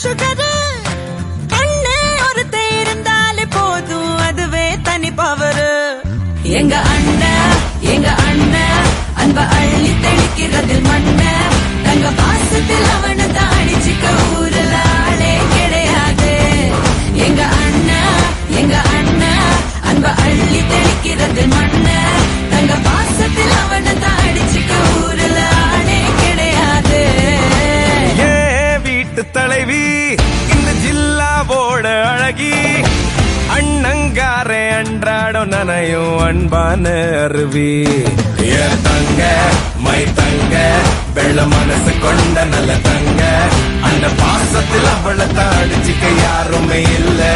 sugar கண்ணு ஒருத்த இருந்தாலே போதும் அதுவே தனி பவரு எங்க அண்ணன் அன்ப அள்ளி தெளிக்கிறதில் மண்ண தங்க பாசத்தில் அவனை தாடிச்சுக்க ஊரல ஆளே கிடையாது எங்க அண்ணன் அன்ப அள்ளி தெளிக்கிறதில் மண்ண தங்க பாசத்தில் அவனை தாடிச்சுக்க ஊரல ஆளே கிடையாது வீட்டு தலைவி இந்த ஜில்லாவோட அழகி அண்ணங்காரே அன்றாடம் நனையும் அன்பான அருவி தங்க மை தங்க வெள்ள மனசு கொண்ட நல்ல தங்க அந்த பாசத்தில் அவளை தாடிச்சுக்க யாருமே இல்லை